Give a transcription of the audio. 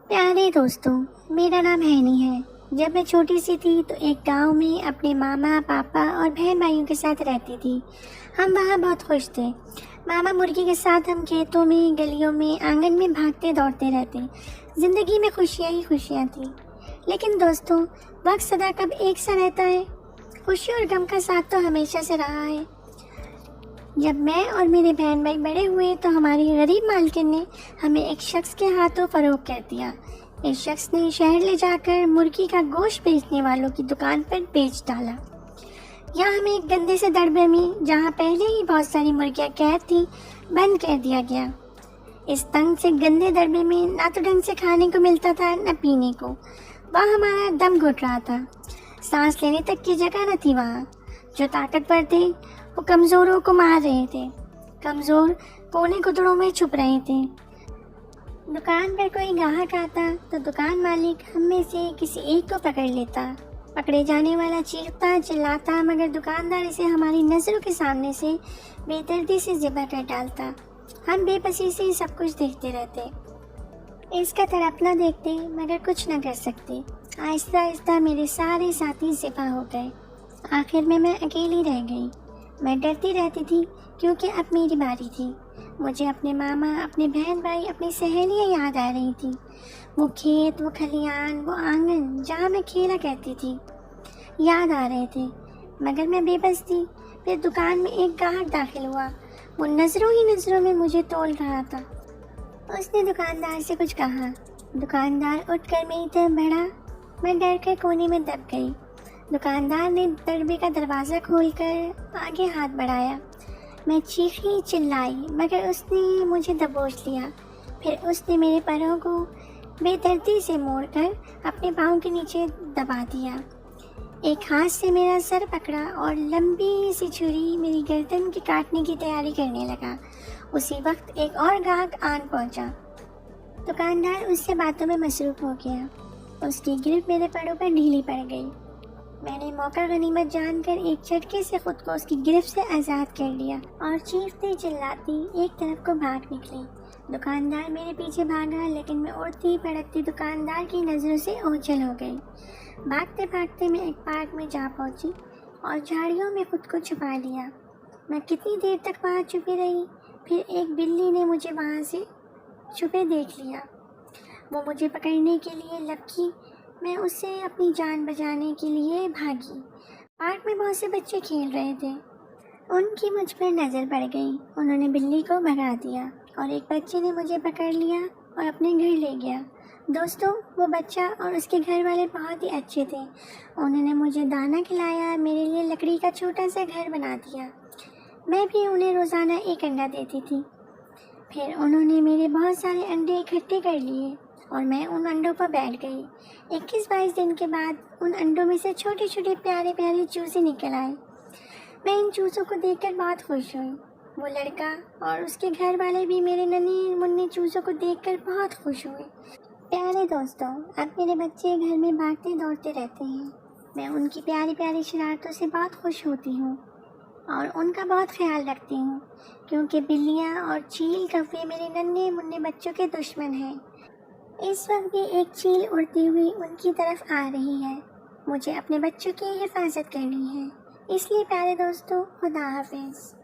پیارے دوستوں، میرا نام ہینی ہے۔ جب میں چھوٹی سی تھی تو ایک گاؤں میں اپنے ماما، پاپا اور بہن بھائیوں کے ساتھ رہتی تھی۔ ہم وہاں بہت خوش تھے۔ ماما مرغی کے ساتھ ہم کھیتوں میں، گلیوں میں، آنگن میں بھاگتے دوڑتے رہتے۔ زندگی میں خوشیاں ہی خوشیاں تھیں۔ لیکن دوستوں، وقت سدا کب ایک سا رہتا ہے؟ خوشی اور غم کا ساتھ تو ہمیشہ سے رہا ہے۔ جب میں اور میرے بہن بھائی بڑے ہوئے تو ہماری غریب مالکن نے ہمیں ایک شخص کے ہاتھوں فروخت کر دیا۔ اس شخص نے شہر لے جا کر مرغی کا گوشت بیچنے والوں کی دکان پر بیچ ڈالا۔ یہاں ہمیں ایک گندے سے دڑبے میں، جہاں پہلے ہی بہت ساری مرغیاں قید تھیں، بند کر دیا گیا۔ اس تنگ سے گندے دڑبے میں نہ تو ڈھنگ سے کھانے کو ملتا تھا نہ پینے کو۔ وہاں ہمارا دم گھٹ رہا تھا، سانس لینے تک کی جگہ نہ تھی۔ وہاں جو طاقتور تھے وہ کمزوروں کو مار رہے تھے، کمزور کونے گدڑوں میں چھپ رہے تھے۔ دکان پر کوئی گاہک آتا تو دکان مالک ہم میں سے کسی ایک کو پکڑ لیتا۔ پکڑے جانے والا چیختا چلاتا، مگر دکاندار اسے ہماری نظروں کے سامنے سے بے دردی سے ذبح کر ڈالتا۔ ہم بے بسی سے سب کچھ دیکھتے رہتے، اس کا تڑپنا دیکھتے مگر کچھ نہ کر سکتے۔ آہستہ آہستہ میرے سارے ساتھی ذبح ہو گئے۔ آخر میں اکیلی رہ گئی۔ میں ڈرتی رہتی تھی کیونکہ اب میری باری تھی۔ مجھے اپنے ماما، اپنے بہن بھائی، اپنی سہیلیاں یاد آ رہی تھی۔ وہ کھیت، وہ کھلیان، وہ آنگن جہاں میں کھیلا کرتی تھی، یاد آ رہے تھے، مگر میں بے بس تھی۔ پھر دکان میں ایک گاہک داخل ہوا۔ وہ نظروں ہی نظروں میں مجھے تول رہا تھا۔ اس نے دکاندار سے کچھ کہا۔ دکاندار اٹھ کر میری طرف بڑھا۔ میں ڈر کر کونے میں دب گئی۔ دکاندار نے دڑبے کا دروازہ کھول کر آگے ہاتھ بڑھایا۔ میں چیخی چلائی مگر اس نے مجھے دبوچ لیا۔ پھر اس نے میرے پروں کو بے دردی سے موڑ کر اپنے پاؤں کے نیچے دبا دیا۔ ایک ہاتھ سے میرا سر پکڑا اور لمبی سی چھری میری گردن کی کاٹنے کی تیاری کرنے لگا۔ اسی وقت ایک اور گاہک آن پہنچا۔ دکاندار اس سے باتوں میں مصروف ہو گیا۔ اس کی گرفت میرے پروں پر ڈھیلی پڑ گئی۔ میں نے موقع غنیمت جان کر ایک جھٹکے سے خود کو اس کی گرفت سے آزاد کر لیا اور چیختی چلاتی ایک طرف کو بھاگ نکلی۔ دکاندار میرے پیچھے بھاگا، لیکن میں اڑتی پھڑکتی دکاندار کی نظروں سے اوجھل ہو گئی۔ بھاگتے بھاگتے میں ایک پارک میں جا پہنچی اور جھاڑیوں میں خود کو چھپا لیا۔ میں کتنی دیر تک وہاں چھپی رہی، پھر ایک بلی نے مجھے وہاں سے چھپے دیکھ لیا۔ وہ مجھے پکڑنے کے لیے لپکی۔ میں اس سے اپنی جان بچانے کے لیے بھاگی۔ پارک میں بہت سے بچے کھیل رہے تھے، ان کی مجھ پر نظر پڑ گئی۔ انہوں نے بلی کو بھگا دیا اور ایک بچے نے مجھے پکڑ لیا اور اپنے گھر لے گیا۔ دوستوں، وہ بچہ اور اس کے گھر والے بہت ہی اچھے تھے۔ انہوں نے مجھے دانہ کھلایا، میرے لیے لکڑی کا چھوٹا سا گھر بنا دیا۔ میں بھی انہیں روزانہ ایک انڈا دیتی تھی۔ پھر انہوں نے میرے بہت سارے انڈے اکٹھے کر لیے اور میں ان انڈوں پر بیٹھ گئی۔ 21-22 دن کے بعد ان انڈوں میں سے چھوٹے چھوٹے پیارے پیارے چوزے نکل آئے۔ میں ان چوزوں کو دیکھ کر بہت خوش ہوئی۔ وہ لڑکا اور اس کے گھر والے بھی میرے ننھے منھے چوزوں کو دیکھ کر بہت خوش ہوئے۔ پیارے دوستوں، اب میرے بچے گھر میں بھاگتے دوڑتے رہتے ہیں۔ میں ان کی پیاری پیاری شرارتوں سے بہت خوش ہوتی ہوں اور ان کا بہت خیال رکھتی ہوں، کیونکہ بلیاں اور چیل کوے میرے ننھے منھے بچوں کے دشمن ہیں۔ اس وقت بھی ایک چیل اڑتی ہوئی ان کی طرف آ رہی ہے۔ مجھے اپنے بچوں کی حفاظت کرنی ہے، اس لیے پیارے دوستوں، خدا حافظ۔